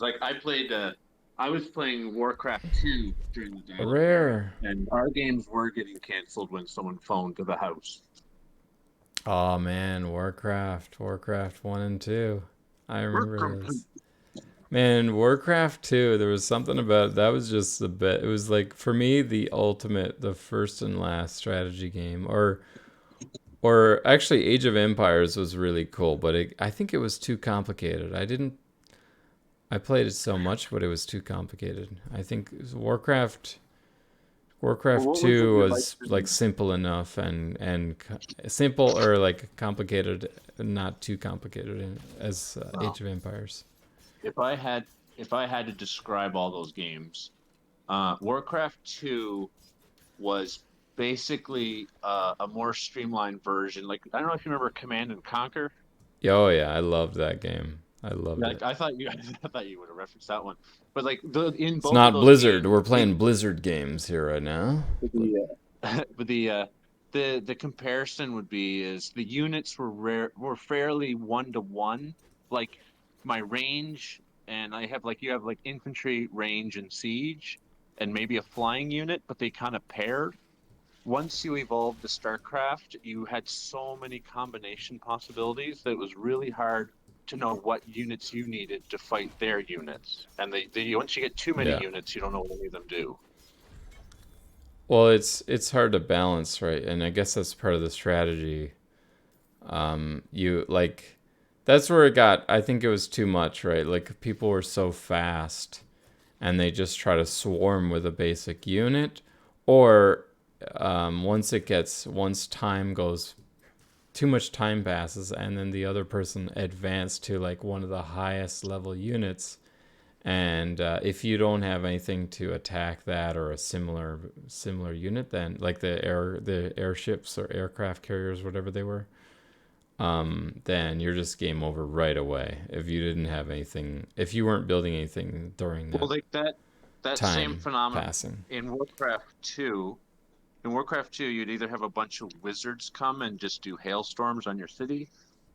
Like I was playing Warcraft 2 during the Diablo era, Rare. and our games were getting canceled when someone phoned to the house. Oh man, Warcraft 1 and 2. I remember this. Man, Warcraft 2, there was something about that was just the best. It was like for me the ultimate, the first and last strategy game. Or actually Age of Empires was really cool, but I think it was too complicated. I played it so much, but it was too complicated. I think Well, Warcraft what was it 2 you was liked? like simple enough and simple or like complicated, not too complicated as Well, Age of Empires. if I had if I had to describe all those games, Warcraft 2 was basically a more streamlined version. Like I don't know if you remember Command and Conquer. Oh yeah, I loved that game. I loved Like it. I thought you I thought you would have referenced that one. But like the in It's both of not those Blizzard. games, We're playing Blizzard games here right now. But but the comparison would be is the units were fairly one to one. Like my range, and I have like you have like infantry, range, and siege, and maybe a flying unit, but they kind of paired. Once you evolved to StarCraft, you had so many combination possibilities that it was really hard to know what units you needed to fight their units. And they once you get too many yeah. units, you don't know what any of them do. Well, it's hard to balance, right? And I guess that's part of the strategy. You like that's where it got. I think it was too much, right? Like people were so fast, and they just try to swarm with a basic unit, or once time goes, too much time passes, and then the other person advanced to like one of the highest level units, and if you don't have anything to attack that or a similar unit, then like the airships or aircraft carriers, whatever they were, then you're just game over right away. If you didn't have anything, if you weren't building anything during Well, that like that same time phenomenon passing. in Warcraft 2. In Warcraft 2, you'd either have a bunch of wizards come and just do hailstorms on your city,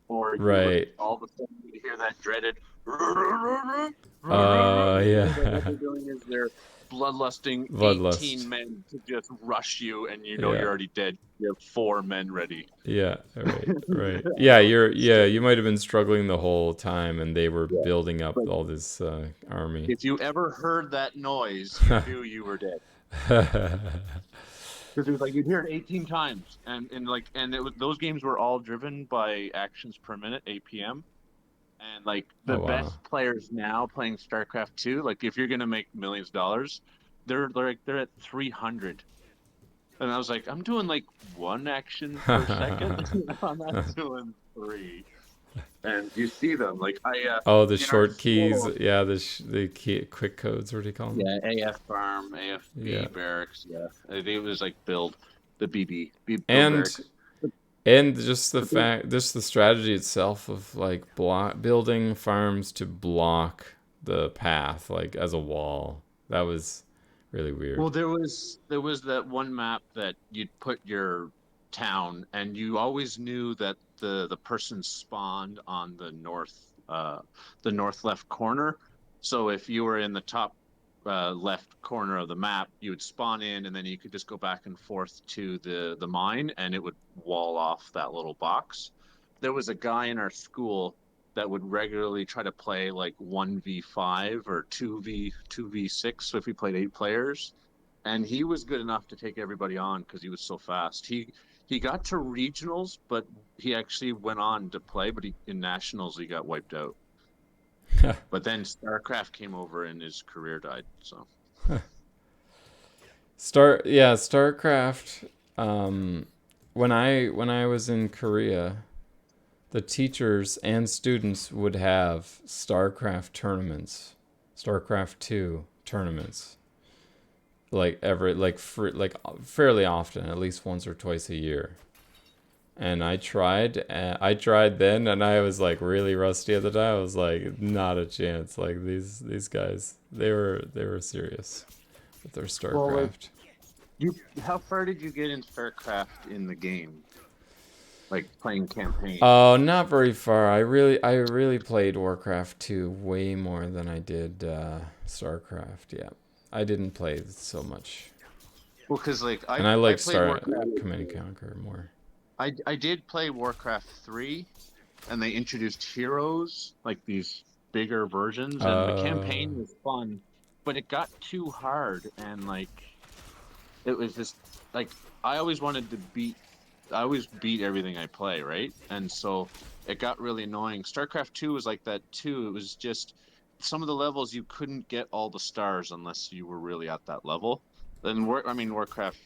or you would Right. all of a sudden you'd hear that dreaded that what Yeah. they're doing is they're bloodlusting Bloodlust. 18 men to just rush you, and you know Yeah. you're already dead. You have 4 men ready. Yeah, right, right. And Yeah, those are you insane. might have been struggling the whole time and they were Yeah. building up But all this army. if you ever heard that noise, you knew you were dead. Because it was like you'd hear it 18 times, and it was those games were all driven by actions per minute, APM. And like the Oh wow. best players now playing StarCraft 2, like if you're gonna make millions of dollars, they're at 300. And I was like, I'm doing like one action per second. I'm not doing three. And you see them like Oh, the in our short keys. school, Yeah, the key quick codes, what do you call them? yeah, AF farm, AFB Yeah. barracks, yeah. It was like build the build And barracks. just the But they, fact, just the strategy itself of like building farms to block the path like as a wall. That was really weird. Well, there was that one map that you'd put your town, and you always knew that the person spawned on the north left corner. So if you were in the top left corner of the map, you would spawn in, and then you could just go back and forth to the mine, and it would wall off that little box. There was a guy in our school that would regularly try to play like 1v5 or 2v6. So if we played 8 players, and he was good enough to take everybody on because he was so fast. He got to regionals, but he actually went on to play. But in nationals he got wiped out. But then StarCraft came over and his career died. So StarCraft. Um, when I was in Korea, the teachers and students would have StarCraft tournaments, StarCraft 2 tournaments, like every like fairly often, at least once or twice a year. And I tried then, and I was like really rusty at the time. I was like, not a chance. Like these guys, they were serious with their well, like StarCraft. you, how far did you get in StarCraft in the game? like playing campaign? Oh, not very far. I really played Warcraft 2 way more than I did StarCraft. Yeah, I didn't play so much, Well, because like and I I like played Star Warcraft. Command and Conquer more. I did play Warcraft 3, and they introduced heroes, like these bigger versions, and the Uh, campaign was fun, but it got too hard, and like it was just like I always wanted to beat I always beat everything I play, right? And so it got really annoying. StarCraft 2 was like that too. It was just some of the levels you couldn't get all the stars unless you were really at that level. Then I mean Warcraft,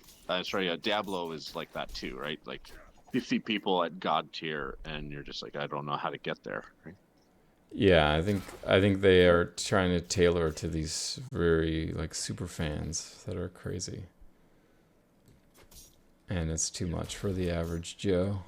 sorry, Diablo is like that too, right? Like you see people at God tier and you're just like, I don't know how to get there, right? yeah, I think they are trying to tailor to these very like super fans that are crazy, and it's too much for the average Joe.